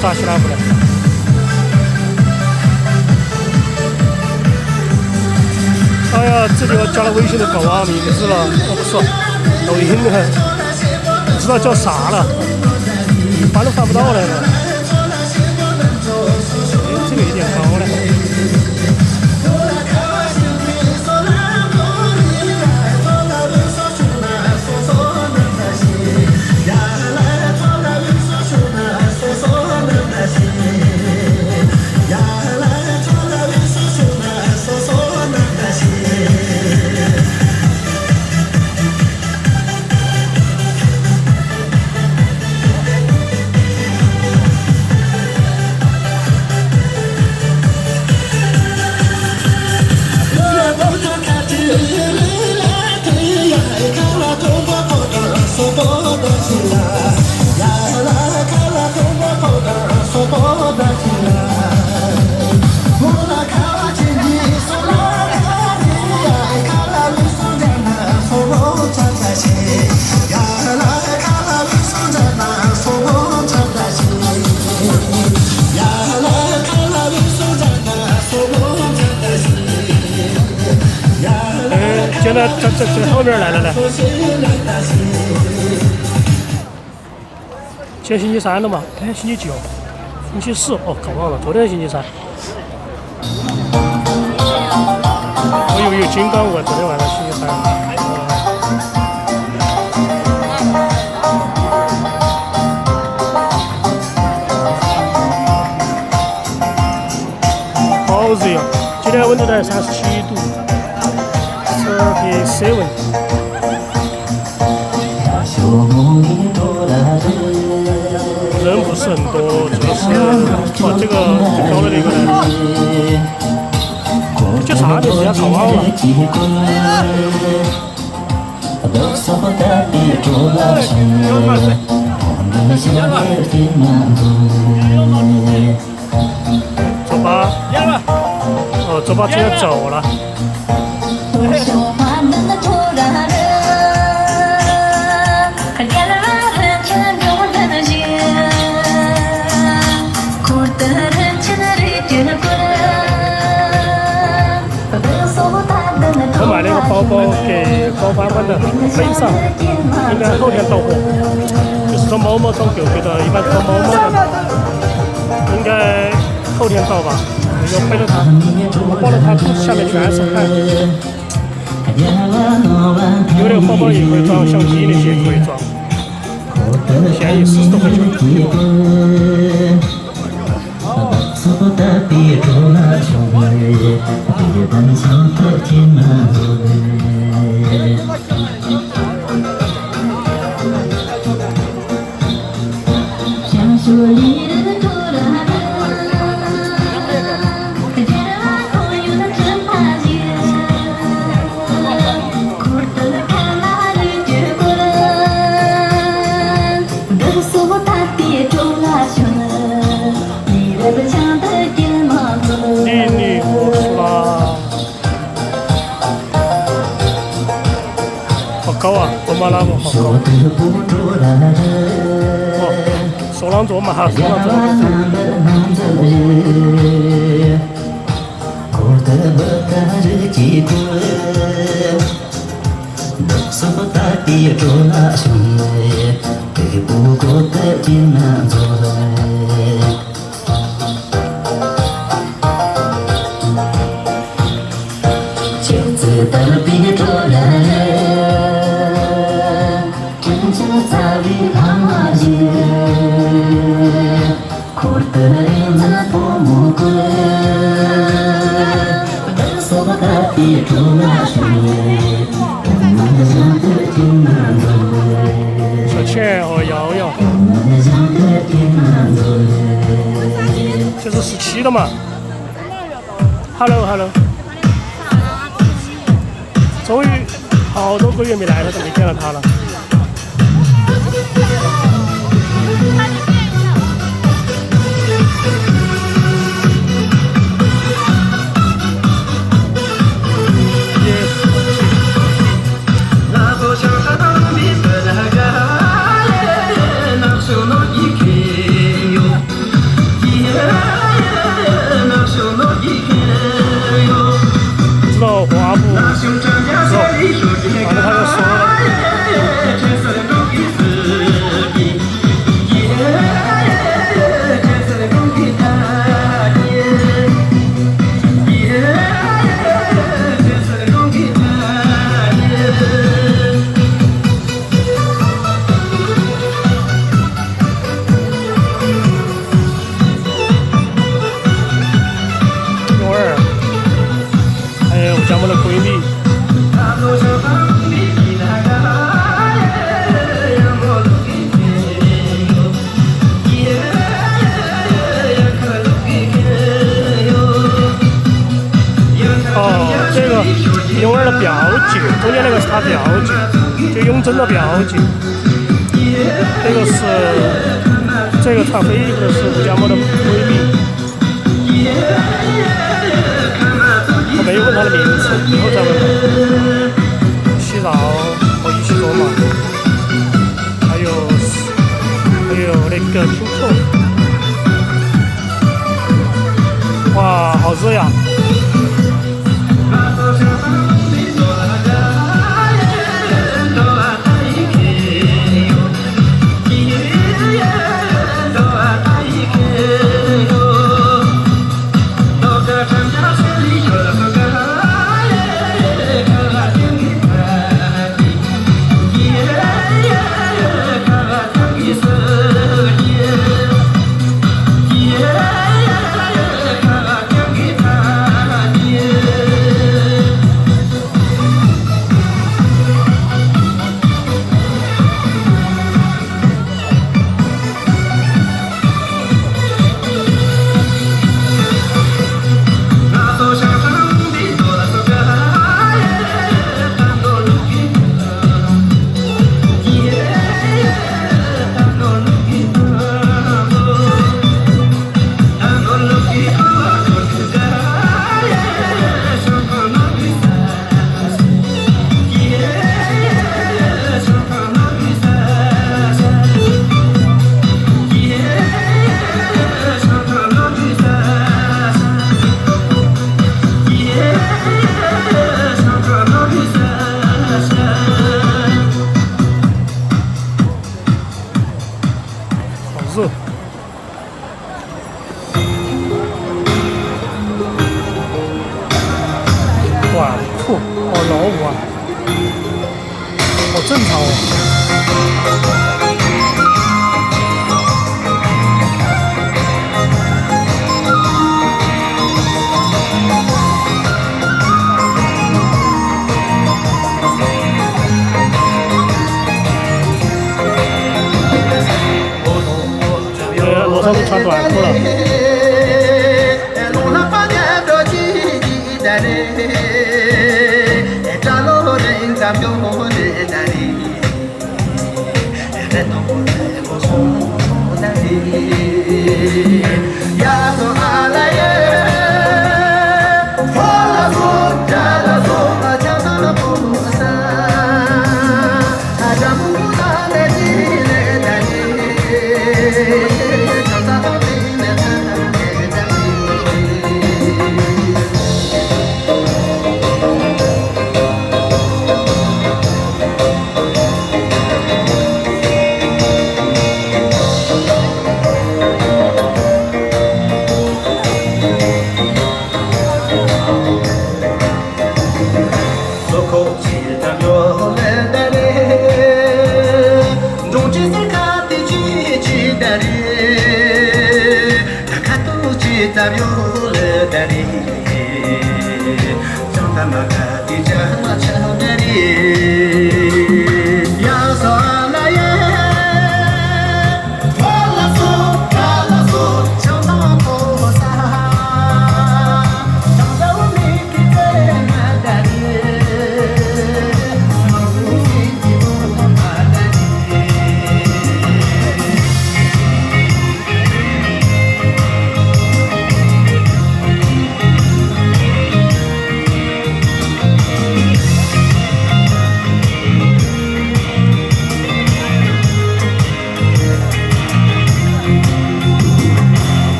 扎西拉夫的。哎呀，这里我加了微信的搞忘名字了，哦不是，抖音的，不知道叫啥了，翻都翻不到来了。这个有点高了。这后面来了。今天星期三了嘛？哎，星期几哦？星期四哦，搞忘了，昨天星期三。我以为有金刚舞，昨天晚上星期三。好热呀！今天温度在37度。37。人不是很多，主要是哦，这个最高的那个人，叫啥名字呀？搞忘了。走吧，哦，走吧，今天走了。我买了一个包包给高帆帆的背上，应该后天到货。就是装猫猫装狗狗的，一般装猫猫的，应该后天到吧。我背着它，我抱着它，肚子下面全是汗。有那个包包也可以装，相机那些也可以装，便宜40多块钱。高啊，多马拉姆好高！哦，手浪卓玛，手浪卓玛。小倩和瑶瑶，这是17的嘛 ？Hello， 终于好多个月没来了，都没见到他了。中间那个是他表姐，就雍正的表姐。这个唱飞的是吴家茂的闺蜜。我没有问她的名字，以后再问她。洗澡我一起做嘛。还有那个听课。哇，好热呀！短裤，好老五啊，好正常哦。我上次穿短裤了。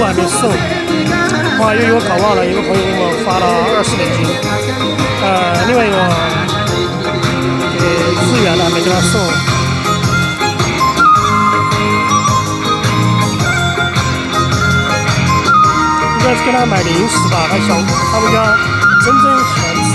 还没送，哇！又有搞忘了，有个朋友给我发了20美金，另外一个给资源了，没给他送，应该是给他买零食吧，他们家真正喜欢吃。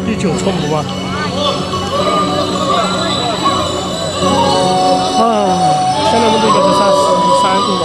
第9冲不吧？现在温度应该是33度吧。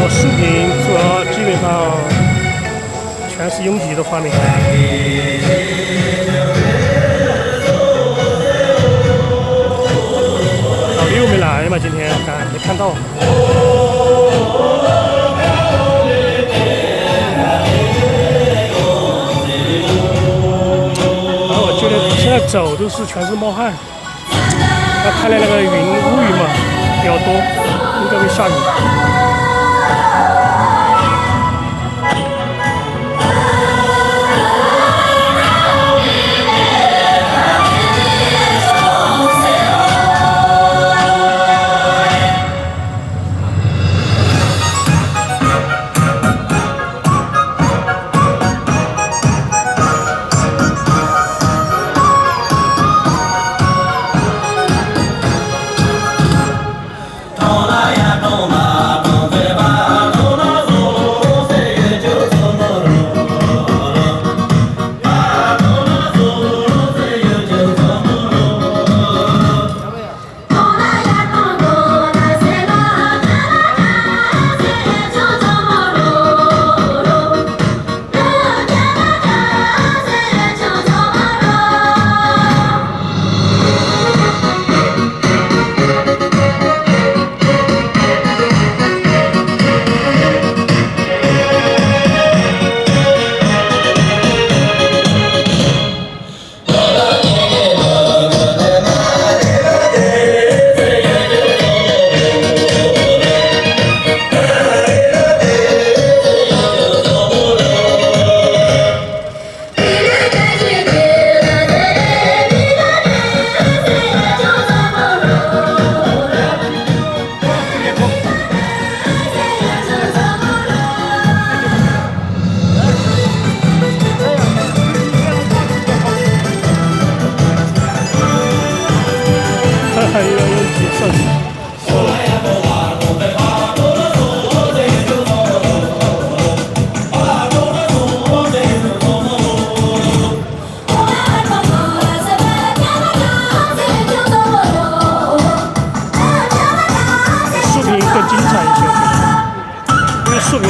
视频主要基本上全是拥挤的画面。老刘没来嘛，今天没看到。然后我觉得现在走都是全是冒汗，那看来那个乌云嘛比较多，应该会下雨。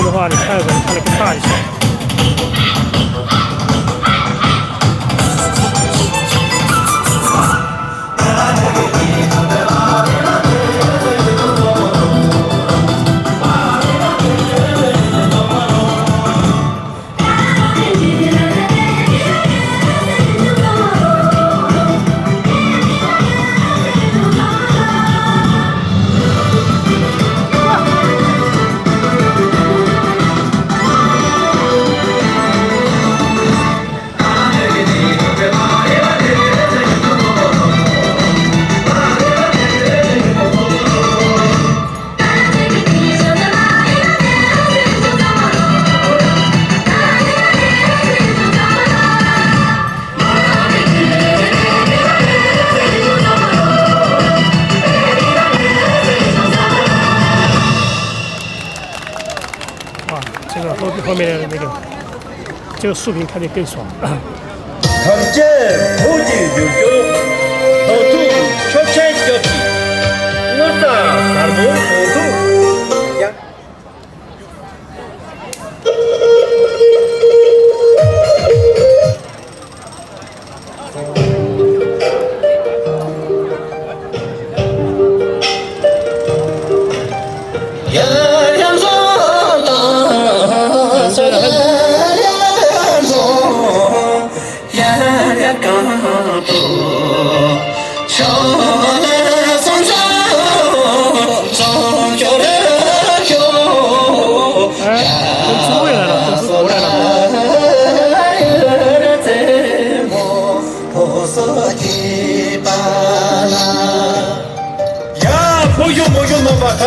的话，你看可能看得更大一些。这个后面的那个这个竖屏看得更爽。감제 호지 요조 도투 초체 조치 우타 사르보 도투 양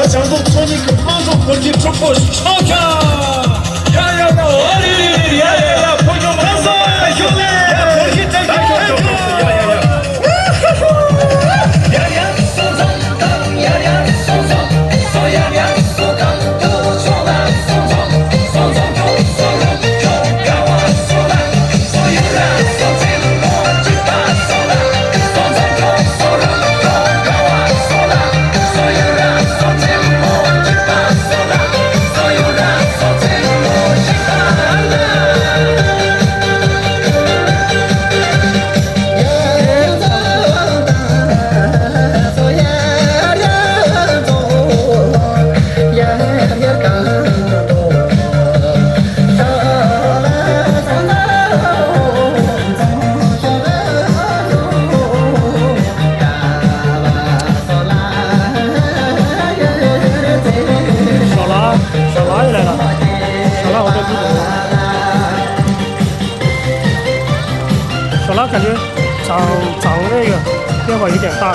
장동 소니크 방송 본집 촉보 초카 야야야 어리 야야야 보조 방송 형네 야 본집 잘 야야야 야야 소성동 야야 소성 소야야 소강 또 소라 소성 소성동 소로 교가와 소라 소유라 소생 모집바 소라 소성동 소로 교가와 소라 소유라 소생感觉长那个变化有点大。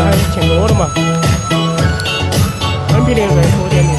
还挺多的嘛，比那个人多点点。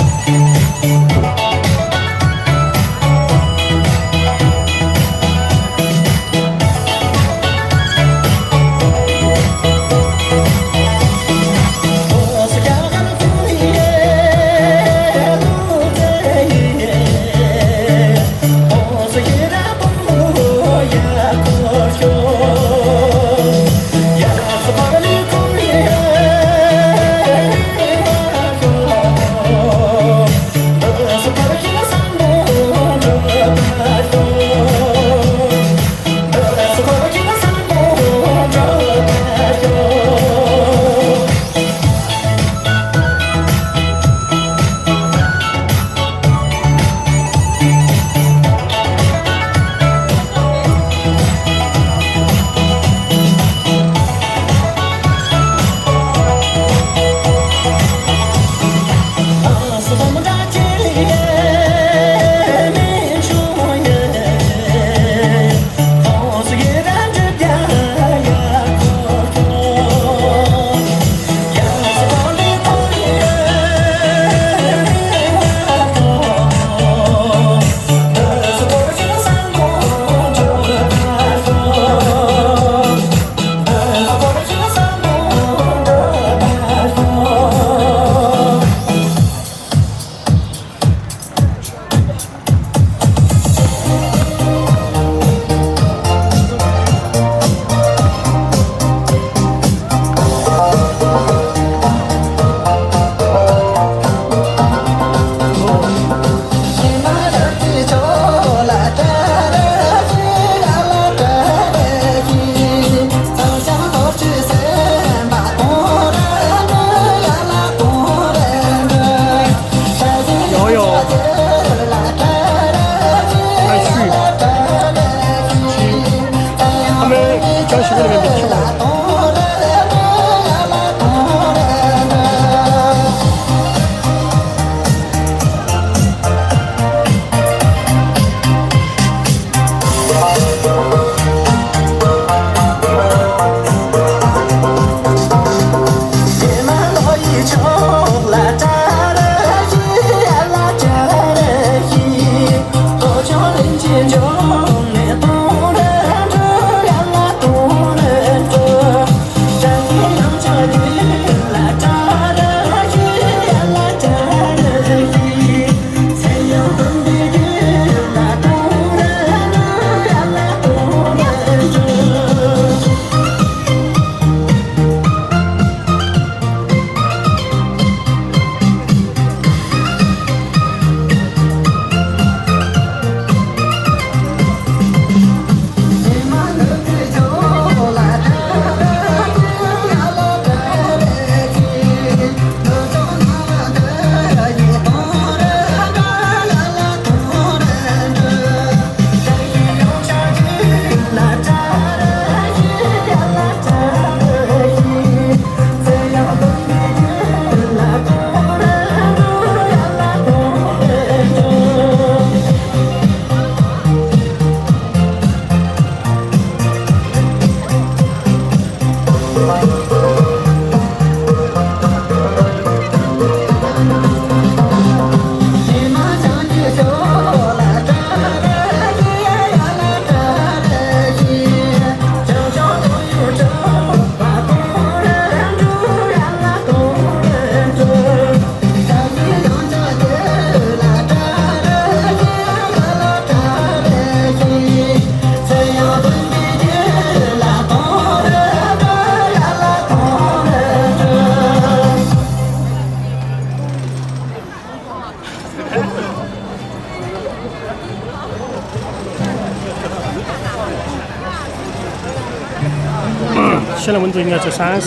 现在温度应该是30。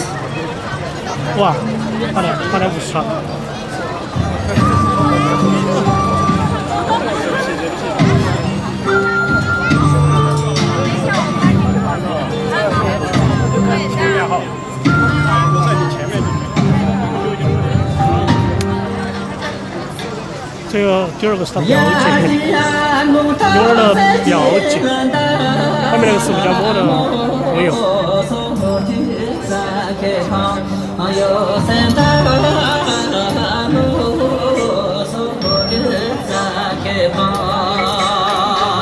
哇，8点50了。这个第二个是它标记，有点的标记，后面那个师傅叫么的没有。有三大路，手里扎开炮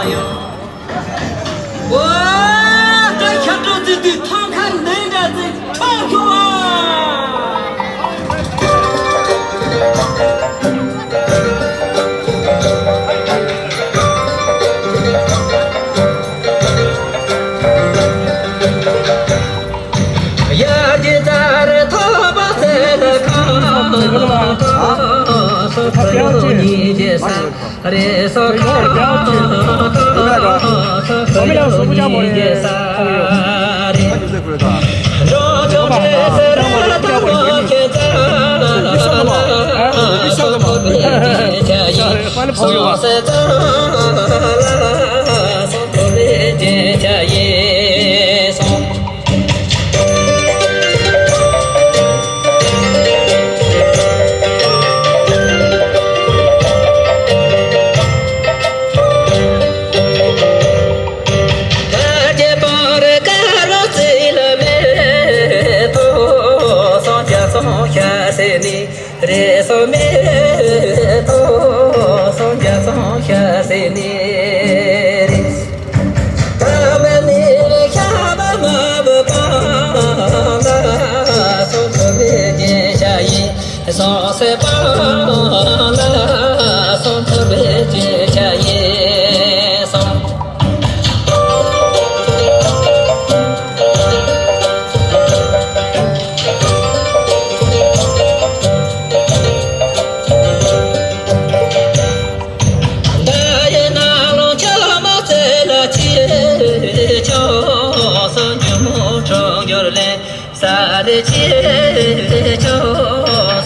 哟。哇，这看着这汤看人家这唱哟啊！呀，你在这头发在那看，手表你的手，的手看，我们俩是不加我的朋友。你晓得吗？换的朋友啊。人生美多，松江松下谁呢？他们你下巴马不帮，那松头没见下一，松山帮，那松头没见下一松。啥的街角，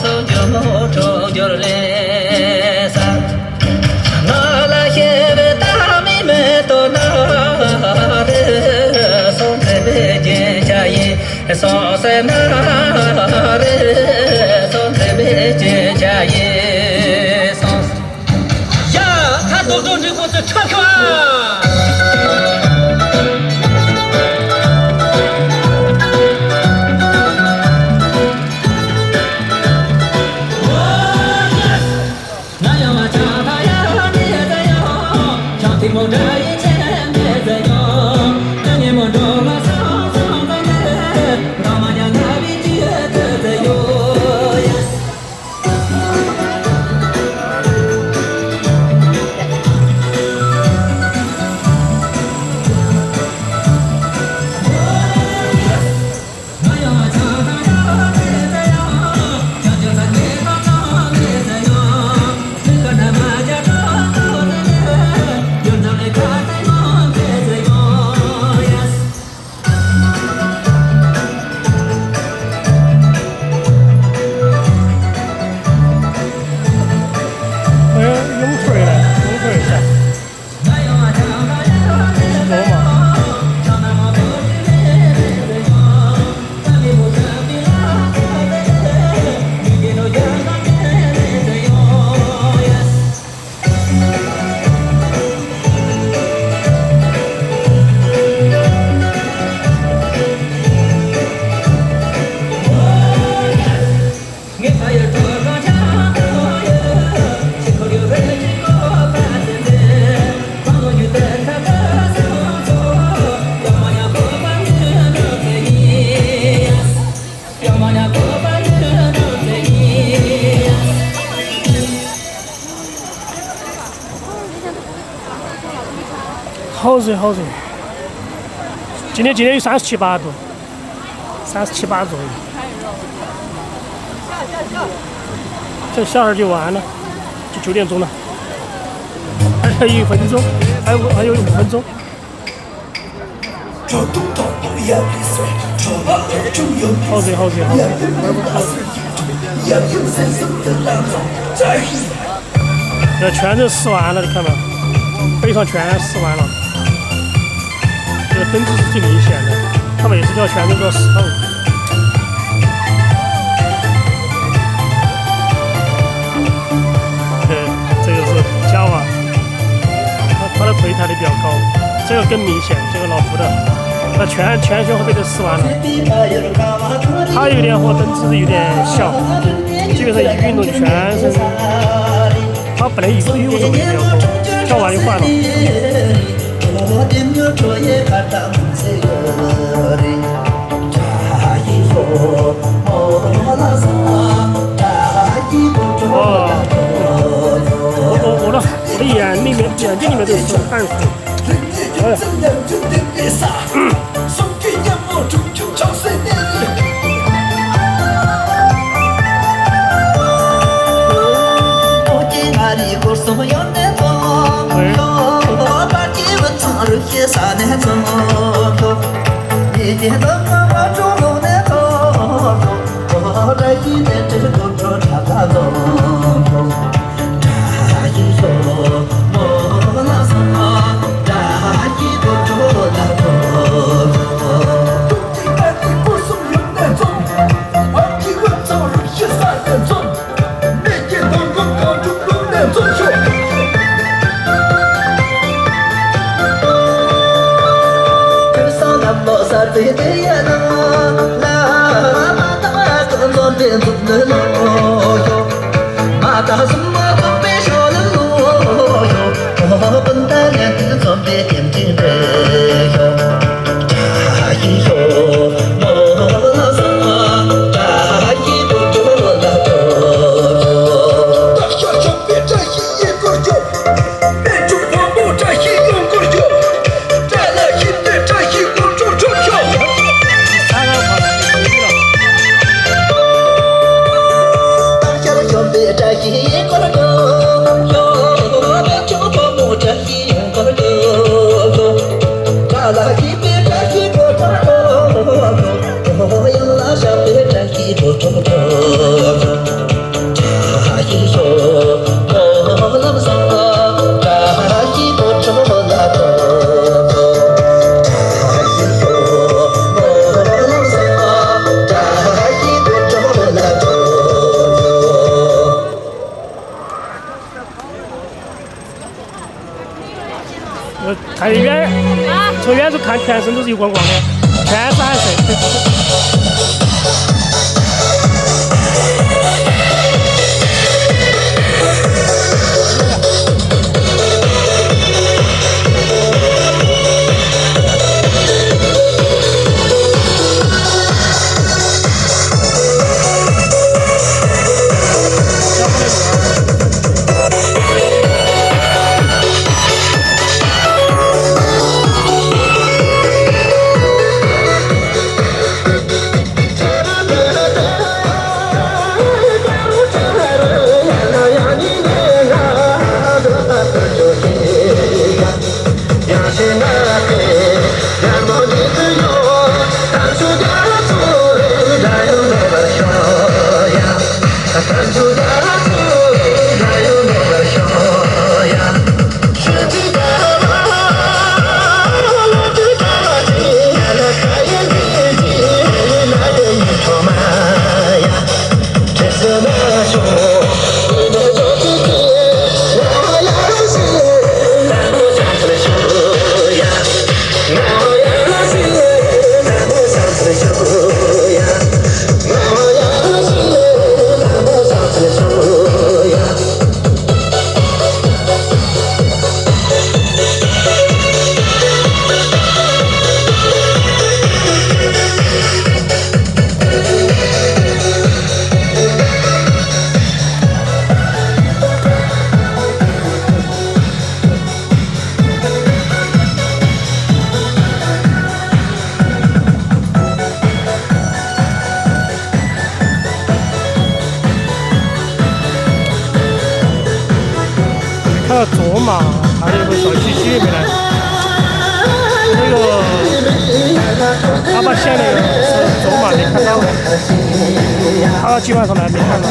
手就摸着就来啥，那那些个大妹妹都拿的，送在北京下一，送在哪的，送在北京下一，送呀，他都说这我这唱歌啊。我这一切别再有，那你们中了上上的来，老妈娘那边觉得在有呀。好热好热，今天有37、8度，37、8左右。这下儿就完了，就9点钟了，还有1分钟，还有5分钟。好热好热好热，这全都湿完了，你看到？背上全湿完了。这个灯子是最明显的，它每次掉全都是石头。这个是加瓦，它的腿抬得比较高，这个更明显，这个老福的。那圈圈会被都吃完了。它有点和灯子有点像，基本上一运动全身，它本来有这么一点火，跳完就换了。我的眼睛里面都是汗水。哎呀！看远，从远处看全身都是油光光的，全是汗水。还要坐嘛，还有个小鸡鸡没来。那个阿巴县那个是坐嘛，没看到。他今晚上来没看到。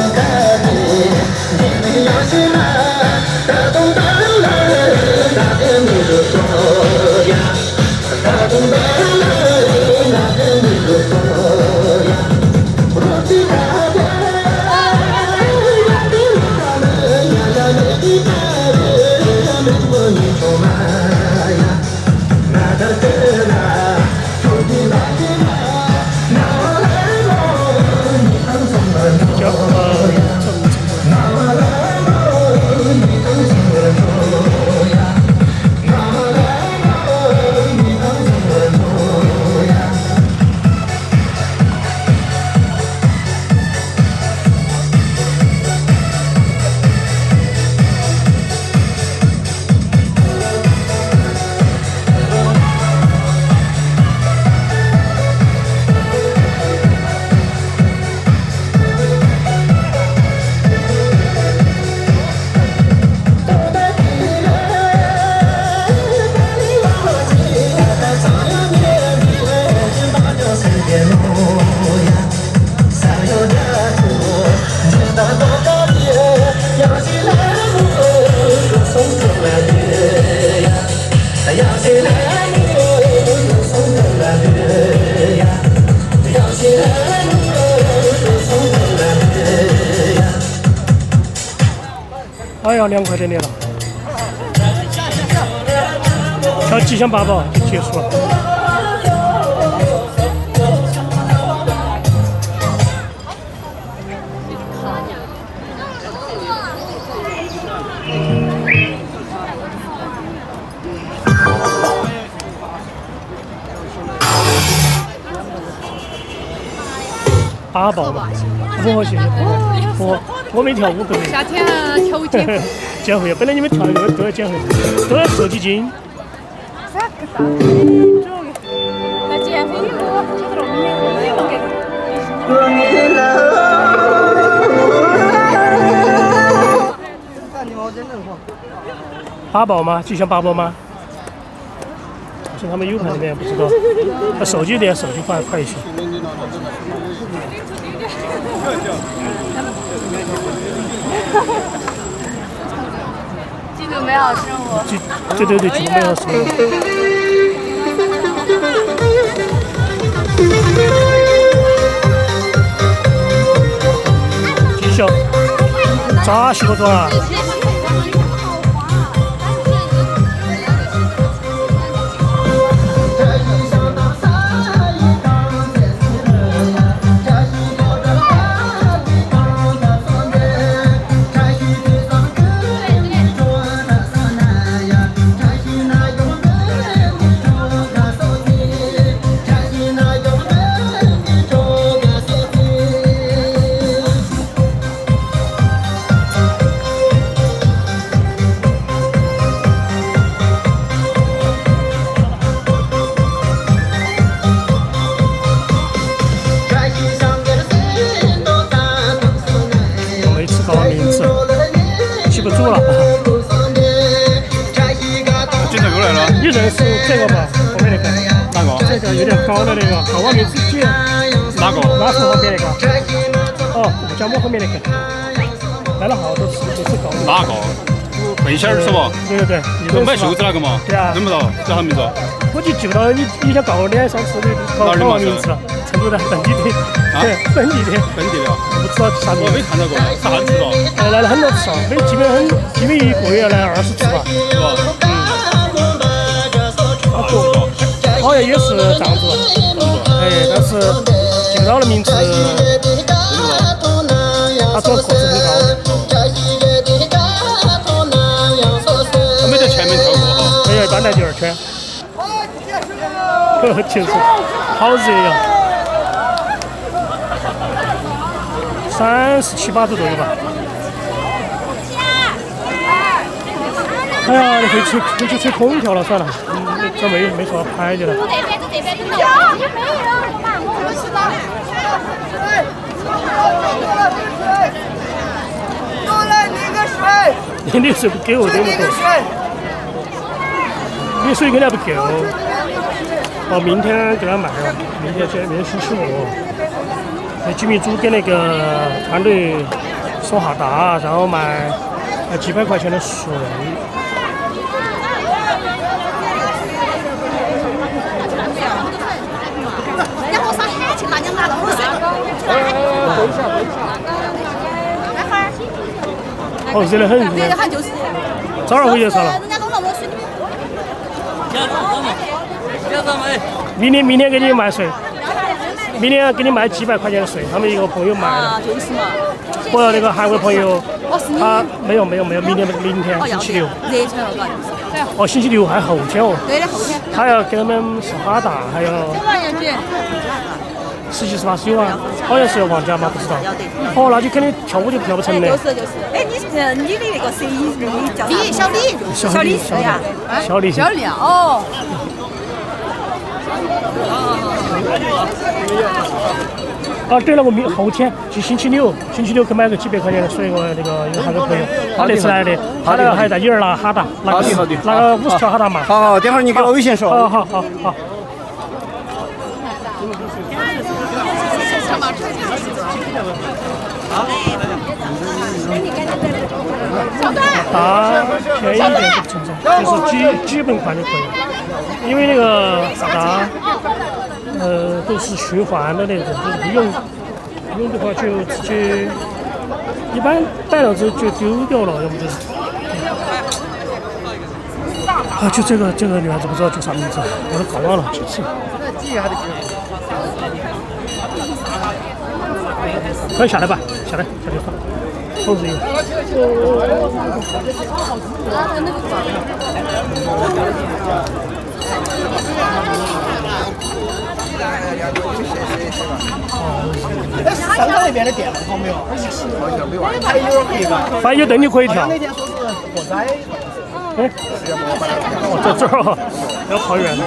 那要2块钱的了。跳吉祥八宝就结束了。8宝吧，不谢谢，我没跳舞可以。夏天跳舞减肥，减肥，本来你们跳的都要减肥，都要瘦几斤。那减肥的路就是了，8宝吗？吉祥8宝吗？好像他们有牌的，不知道。那手机点手机快一些。记住美好生活。对，记住美好生活。继续，咋洗个妆啊？不住了。镜头又来了。你认识这个吧？后面那个。哪个？这个有点高的那个，看我名字姐。哪个？拉手后面那个。哦，项目后面那个。来了好多次，都是高的。哪个？背心儿是不？对。都买袖子那个嘛？对啊。认不到，叫啥名字？我就记不到你想告我脸上次的告我名字了。成都的，本地的。对，本地的。本地的。不知道啥名。我没看到过，啥汉字了？来了很多次了，基本一个月来20次吧。是吧？好像也是这样子。但是记不到了名字。他做的个子很高。他没在前面跳过哈。一般来第2圈。确实，好热呀，37、8度左右吧。哎呀，你回去吹空调了，算了，这没说拍的了。这边有，没有嘛，我不知道。过来拎个水。你的水不给我这么多。你水根本不够。哦，明天给他卖了，明天星期5，那居民组给那个团队送哈达，然后卖几百块钱的水。然后上海去，大娘拿了我水。哦，热得很。热得很就是。早上回去上了。人家弄到我水里面。明天给你卖水，明天给你卖几百块钱的水，他们一个朋友卖的。就是嘛。我那个韩国朋友，他没有，明天星期6。热起来了，嘎。哦，星期6还后天哦。对的，后天。他要给他们送哈达，还有。多少钱钱17、18有啊，好像是要放假吗？不知道。哦，那就肯定跳舞就跳不成了。就是。哎，你的那个谁，你叫啥？小李是呀。小李啊，哦。啊，对了，我后天就星期六去买个几百块钱的水，我那个有韩国朋友，他那次来的，他那个还在一人拿哈达，拿个50条哈达嘛。好，等会儿你给我微信说。好。大便宜一点不存在，就是基本款就可以，因为那个哈达。都是循环的那种，就是不用的话就直接，一般带了之后就丢掉了，要么就是。啊，就这个女孩子不知道叫啥名字，我都搞忘了几次。快下来吧，下来放，都是有。商场那边的店好没有？好像没有。还有可以吧？反正有灯你可以跳。那天说是火灾。哎，哦，在这儿要跑远了。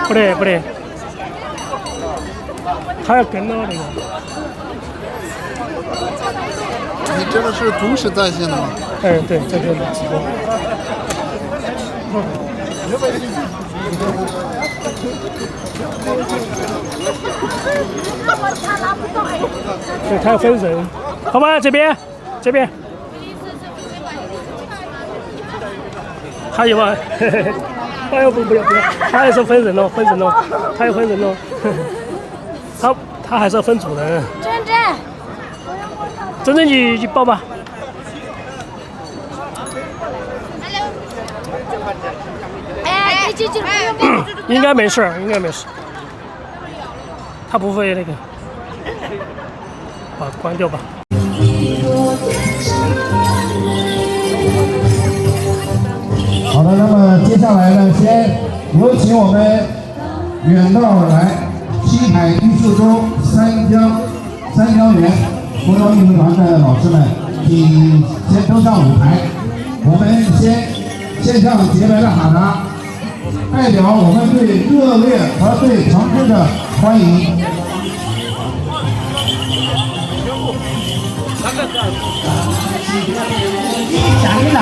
不得，他要跟到那个。你这个是同时在线的吗？哎，对，这个直播。对，他要分人，好吧，这边。还有吗？哎呦不要，他还是分人喽，他要分人喽。他还是要分主人。真正你报吧。应该没事。他不会那个，把关掉吧。好的，那么接下来呢，先有请我们远道来西海艺术中三江源服装艺术团的老师们，请先登上舞台。我们先献上洁白的哈达，代表我们对热烈和对诚挚的欢迎。下面拿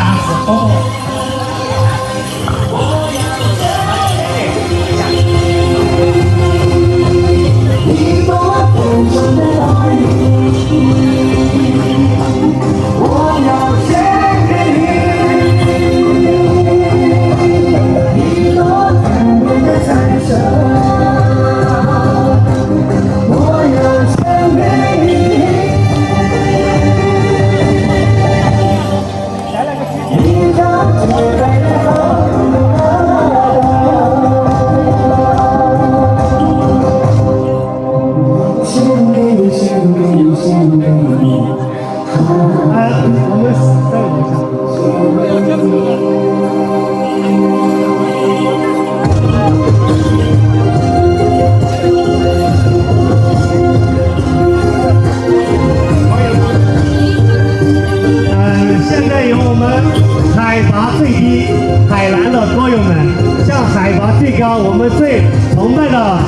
我们最崇拜的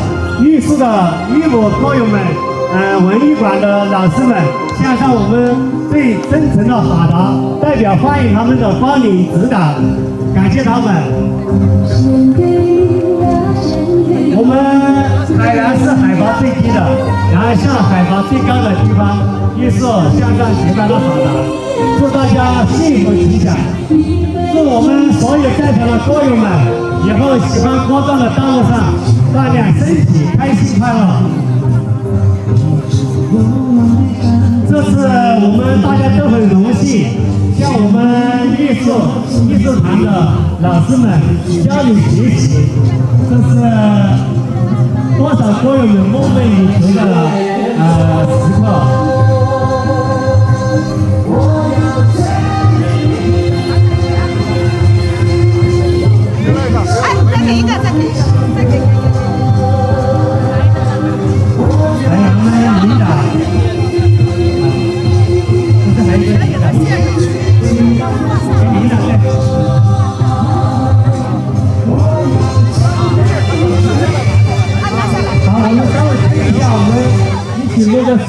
艺术的艺舞歌友们，文艺馆的老师们，献上我们最真诚的哈达，代表欢迎他们的光临指导，感谢他们。我们海南是海拔最低的，然后向海拔最高的地方，艺术向上洁白的哈达，祝大家幸福吉祥，祝我们所有在场的歌友们以后喜欢歌唱的道路上锻炼身体，开心快乐。这次我们大家都很荣幸，向我们艺术团的老师们教你学习，这是多少歌友们梦寐以求的时刻。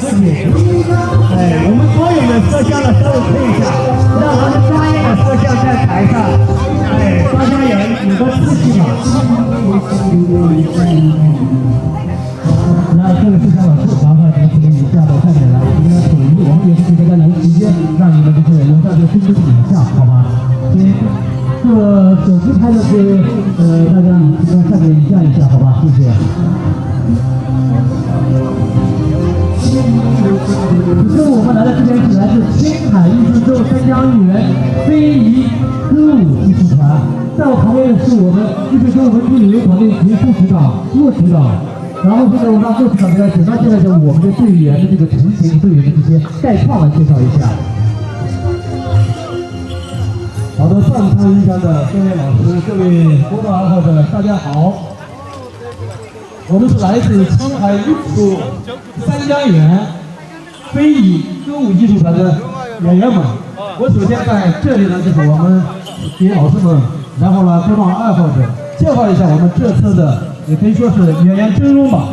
视频，我们所有的摄像的稍微推一下，让他们专业的摄像在台上，大家有个秩序嘛。那各位摄像老师，麻烦您请你下到下面来，今天统一，我们也是给大家能直接让你们这些有照片真实影像，好吗？这个手机拍的是大家你这边下面影像一下，好吧？谢谢。此刻我们来到这边是来自青海艺术周三江园非遗歌舞艺术团。在我旁边的是我们艺术中文剧旅游团队局副局长骆局长。然后现在我们让骆局长给大家简单介绍一下我们的队员的这个成型、队员的这些概况来介绍一下。好的，上场印象的各位老师、各位活动爱好者，大家好。我们是来自青海艺术三江源非遗歌舞艺术团的演员们。我首先在这里呢，就是我们给老师们，然后呢，活动爱好者介绍一下我们这次的，也可以说是演员真容吧。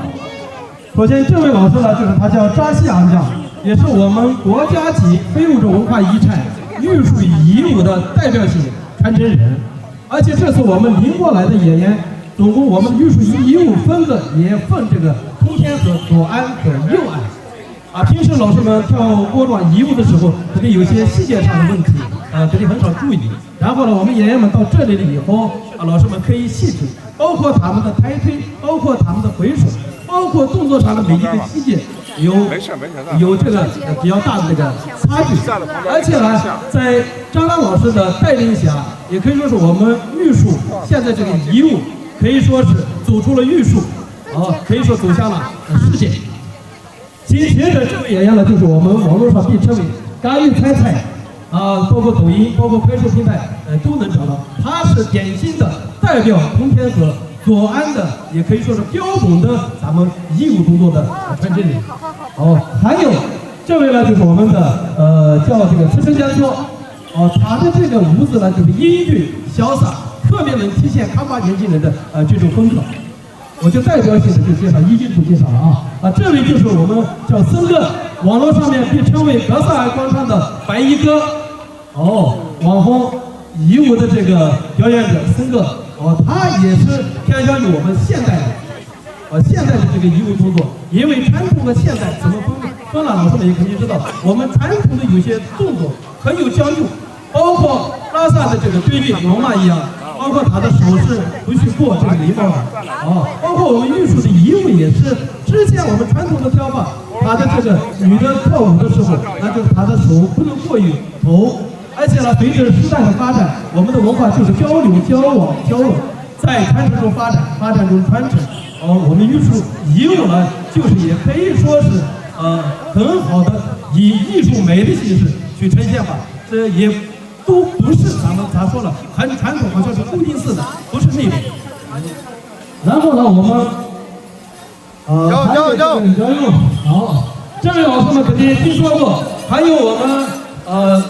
首先，这位老师呢，就是他叫扎西昂将，也是我们国家级非物质文化遗产玉树遗物的代表性传承人。而且这次我们临过来的演员，总共我们玉树遗物分的也分这个通天河、左岸和右岸。平时老师们跳锅庄遗物的时候，肯定有些细节上的问题，肯定很少注意。然后呢，我们演员们到这里了以后，老师们可以细品，包括他们的抬腿，包括他们的回手，包括动作上的每一个细节，有这个比较大的这个差距。而且呢，在张兰老师的带领下，也可以说是我们玉树现在这个遗物，可以说是走出了玉树，可以说走向了世界。紧接着这位演员呢，就是我们网络上被称为干预猜猜包括抖音、包括快手平台都能找到。他是典型的代表通天河、左岸的，也可以说是标准的咱们义务动作的传承人。还有这位呢，就是我们的叫这个慈生江秋，他的这个舞姿呢，就是英俊潇洒，特别能体现康巴年轻人的这种风格。我就代表性的就介绍一句不介绍了这位就是我们叫森哥，网络上面被称为格萨尔广场的白衣哥，网红遗物的这个表演者森哥，他也是偏向于我们现代的，现代的这个遗物动作，因为传统和现代怎么分了，老师们也肯定知道，我们传统的有些动作很有讲究，包括拉萨的这个对韵龙马一样。包括他的手势不许过这个礼貌包括我们玉树的遗物也是，之前我们传统的跳法，他的这个女的跳舞的时候，那就是他的手不能过于头，而且呢，随着时代的发展，我们的文化就是交流、交往、交融，在传承中发展，发展中传承。我们玉树遗物呢，就是也可以说是很好的以艺术美的形式去呈现吧，这也。都不是咱说了很传统，好像是固定式的，不是那种。然后呢，我们这位老师们肯定听说过，还有我们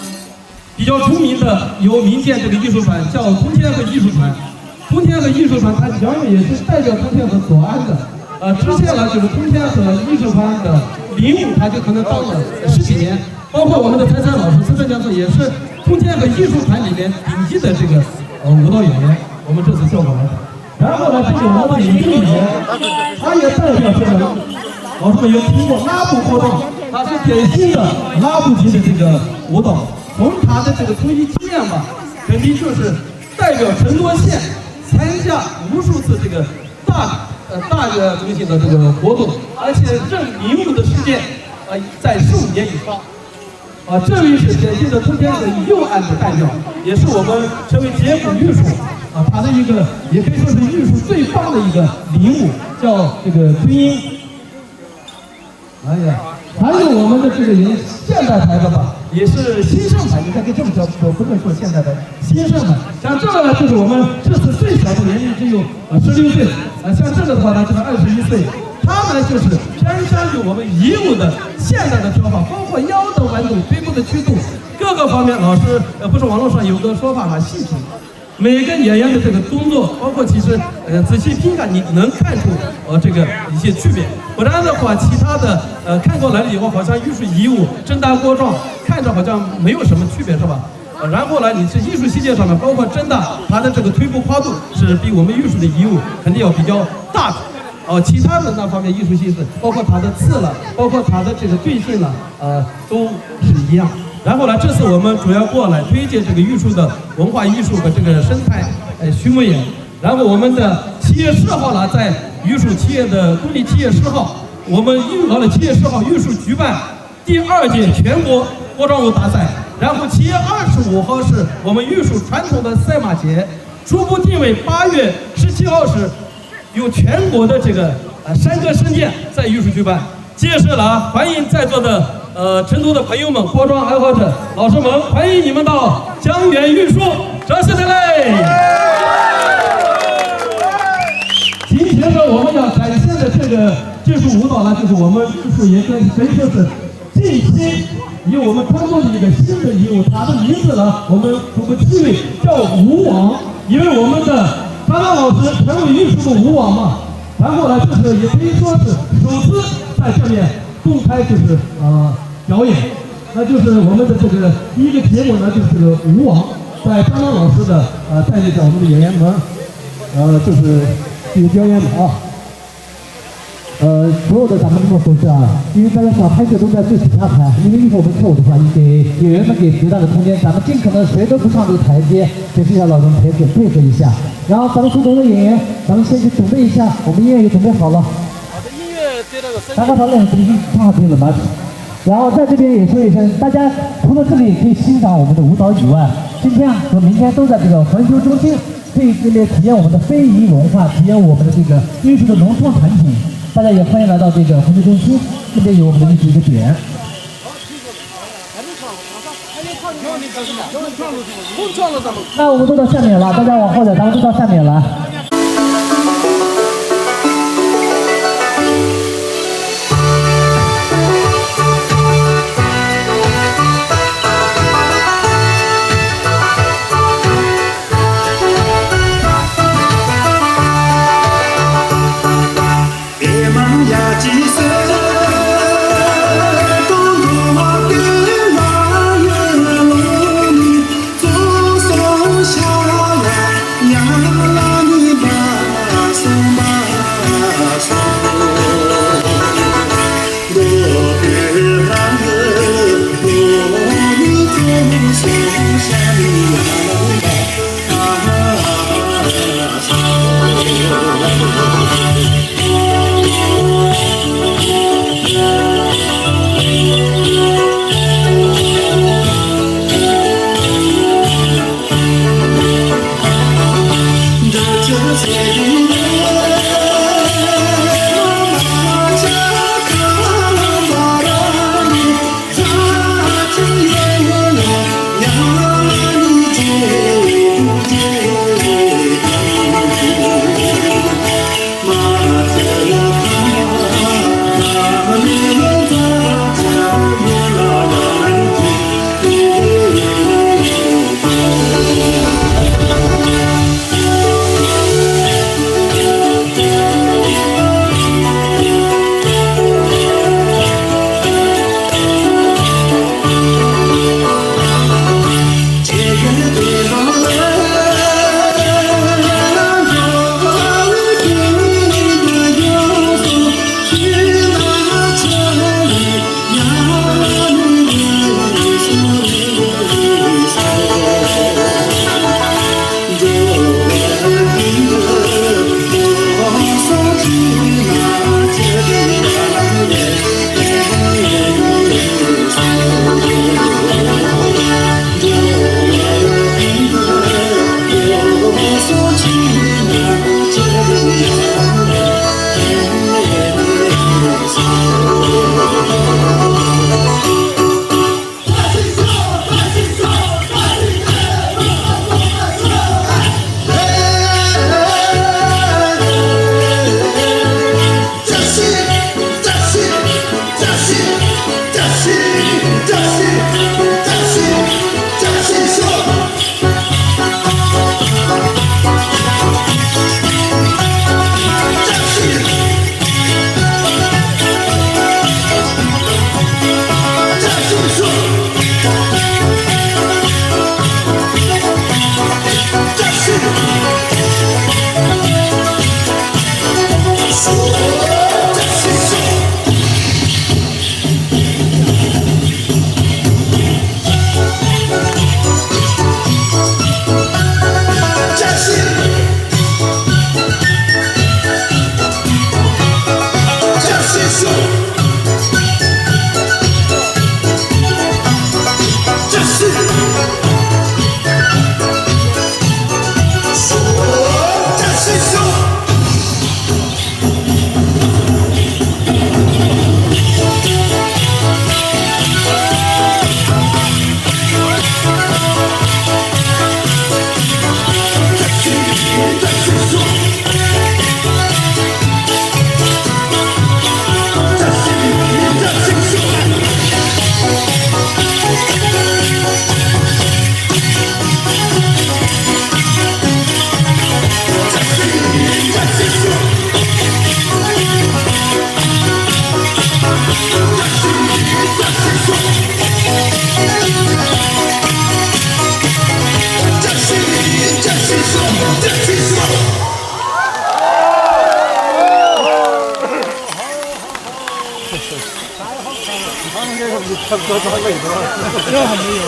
比较出名的有民间这个艺术团，叫通天河艺术团。通天河艺术团，它原本也是代表通天河左岸的。之前呢，就是通天河艺术团的领舞，他就可能当了10几年。包括我们的台山老师、慈生江教授也是通天河艺术团里面顶级的这个舞蹈演员，我们这次叫过来。然后呢，这个我们的演员，他也代表这个老师们有听过拉布活动，他是典型的拉布级的这个舞蹈。从他的这个从艺经验吧，肯定就是代表成都县参加无数次这个大个中心的这个活动，而且任领舞的时间在15年以上。这位是典型的通天河右岸的代表，也是我们称为节骨玉树他的一个也可以说是玉树最棒的一个领舞，叫这个尊音。还有我们的这个人现代台的吧，也是新生版，应该跟这么叫，不能说现代的新生版。像这个就是我们这次最小的年龄只有16岁，像这个的话呢就是21岁。他们就是偏向于我们遗物的现代的跳法，包括腰的弯动、腿部的曲度，各个方面。老师不是网络上有个说法嘛，细品每个演员的这个动作，包括其实仔细听看，你能看出这个一些区别。不然的话，其他的看过来了以后，好像艺术遗物真大锅壮，看着好像没有什么区别，是吧？然后呢，你是艺术细节上面，包括真大，它的这个腿部跨度是比我们玉树的遗物肯定要比较大的。其他的那方面艺术性质，包括它的刺了，包括它的这个对性了，都是一样。然后呢，这次我们主要过来推荐这个玉树的文化艺术和这个生态畜牧业。然后我们的7月10号呢，在玉树企业的公历7月10号，我们预告了7月10号玉树举办第2届全国锅庄舞大赛。然后7月25号是我们玉树传统的赛马节。初步定位8月17号时，由全国的这个山歌声剑在玉树举办。届时呢，欢迎在座的成都的朋友们、包装爱好者、老师们，欢迎你们到江源玉树，掌声来！今天呢，我们要展现的这个技术舞蹈呢，就是我们玉树也可以说是近期有我们当中的一个新的业务，它的名字呢，我们这个趣味叫舞网，因为我们的张张老师成为玉树的舞网嘛，然后呢，就是也可以说是首次在下面公开就是表演，那就是我们的这个第一个节目呢，就是这个舞网，在张张老师的带领着我们的演员们，就是这个表演的啊。所有的咱们这么说是啊，因为大家想拍摄都在最前排，因为一会儿我们跳舞的话，你给演员们给最大的空间，咱们尽可能谁都不上这个台阶，给这些老人配合一下。然后咱们所有的演员，咱们先去准备一下，我们音乐也准备好了。好的，音乐对那个声。大家好，两个已经唱好听了吗？然后在这边也说一声，大家除了这里可以欣赏我们的舞蹈以外，今天和明天都在这个环球中心，可以这边体验我们的非遗文化，体验我们的这个艺术的农创产品。大家也欢迎来到这个环球中心，这边有我们的一个点。那我们都到下面了，大家往后点，咱们都到下面了。呀。多装备多，这还没有。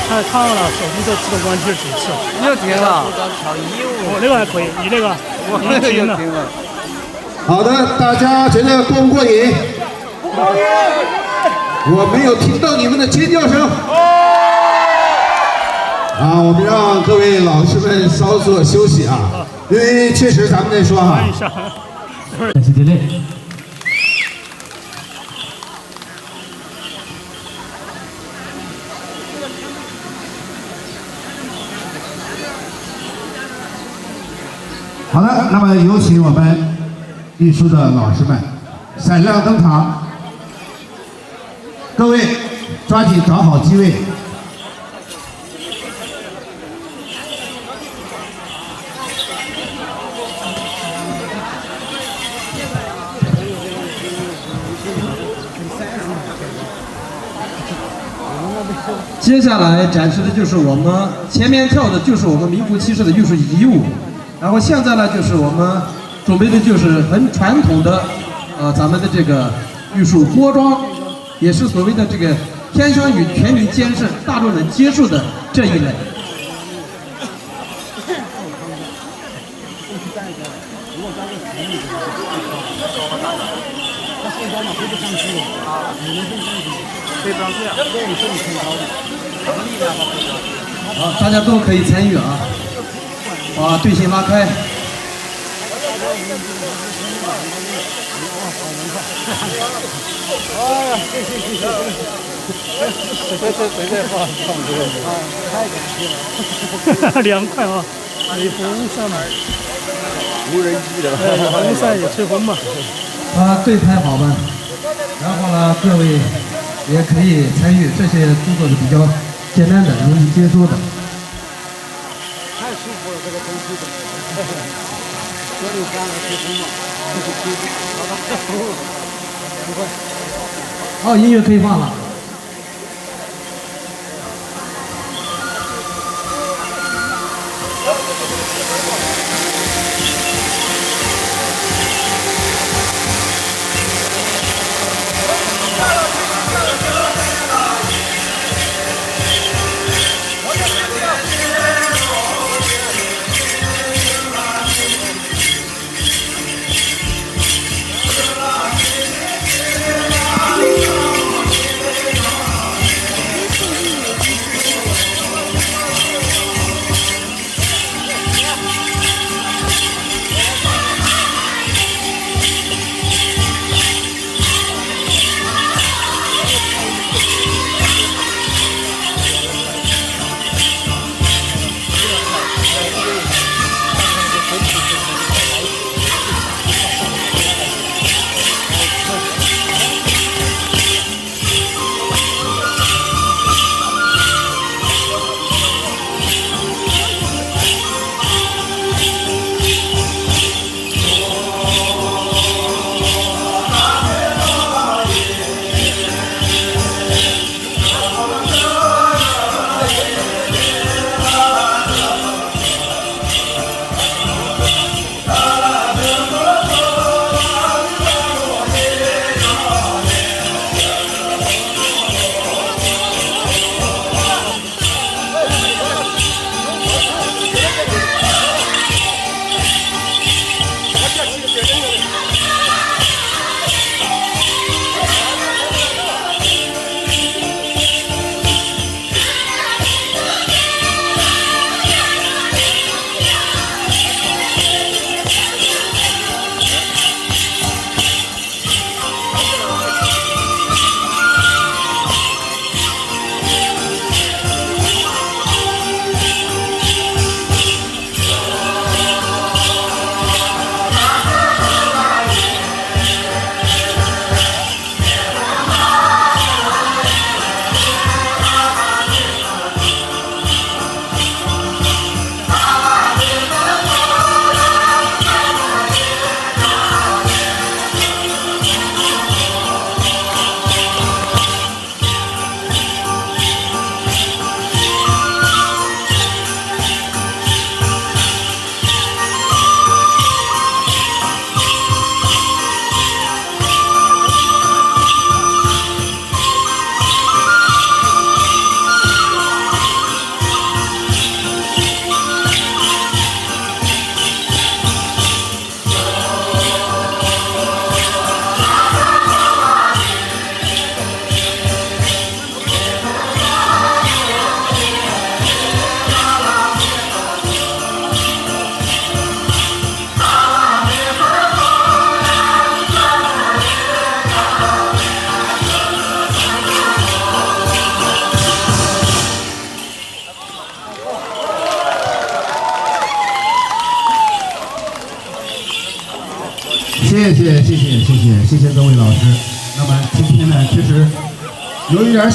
太烫了，手机的自动关机主次。又停了。我那个还可以，你那个我那个又停了。好的，大家觉得过不过瘾？我没有听到你们的尖叫声。啊，我们让各位老师们稍作休息啊，因为确实咱们在说哈。谢谢累。好的，那么有请我们艺术的老师们闪亮登场，各位抓紧找好机位。接下来展示的就是我们前面跳的就是我们名副其实的艺术遗舞，然后现在呢就是我们准备的就是很传统的咱们的这个艺术锅庄，也是所谓的这个偏向于全民监视、大众能接受的这一类。好，大家都可以参与啊！把队形拉开。凉快啊！吹风扇嘛，无人机的。风扇也吹风嘛。队排好吧，然后呢，各位也可以参与，这些动作是比较简单的，容易接受的。太舒服了，这个东西。这里干了吹风嘛，好，音乐可以放了。谢谢各位老师。那么今天呢，其实有一点。啊。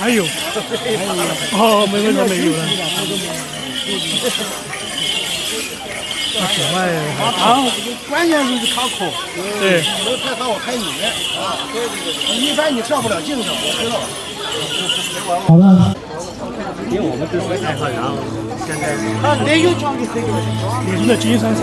还有，哦，没有了。挺慢啊，关键是卡口。对。没太好，我开你啊。一般你上不了镜头，我知道。好了。因为我们都是爱好，然后现在那个讲的这个，也是在金山上。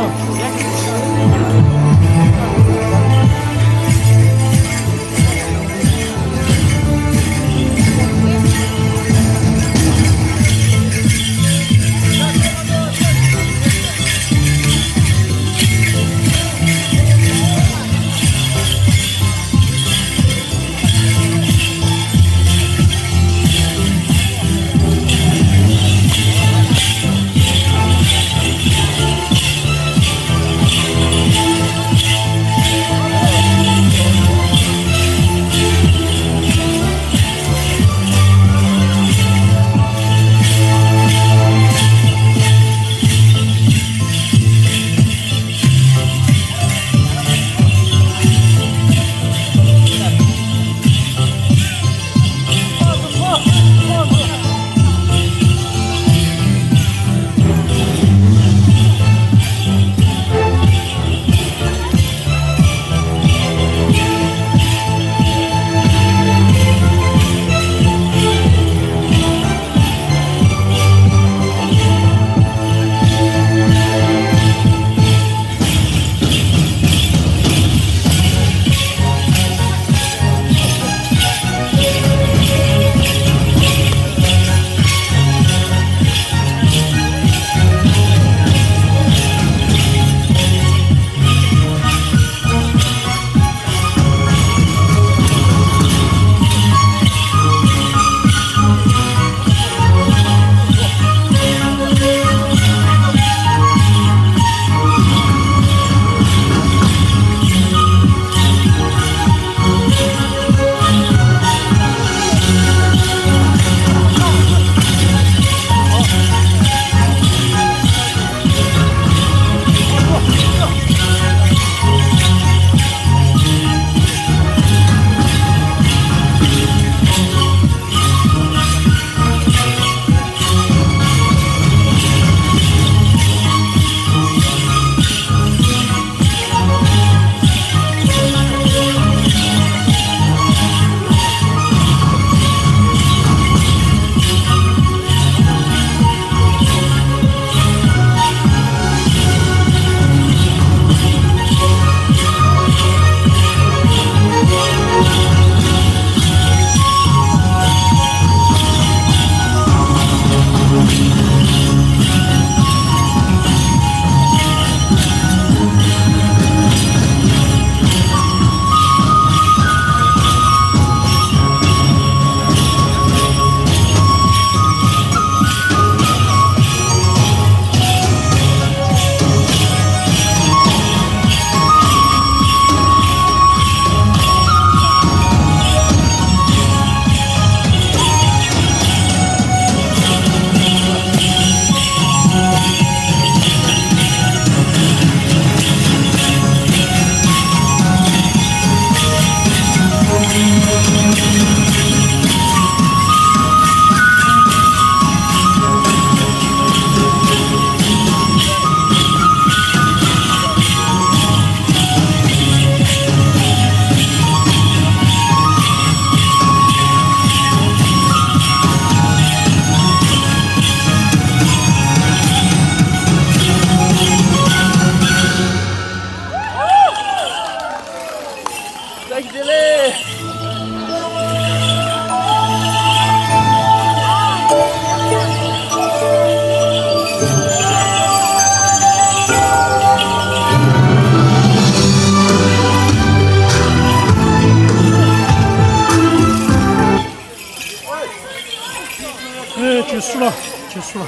束了，结束了。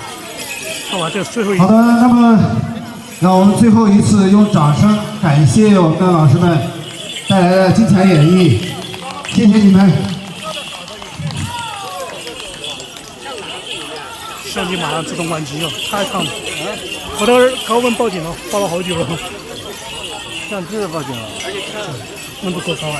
看完这是最后一。好的，那么让我们最后一次用掌声感谢我们的老师们带来的精彩演绎，谢谢你们。相机马上自动关机了，太烫了。我都高温报警了，报了好久了。相机也报警了，温度够高了。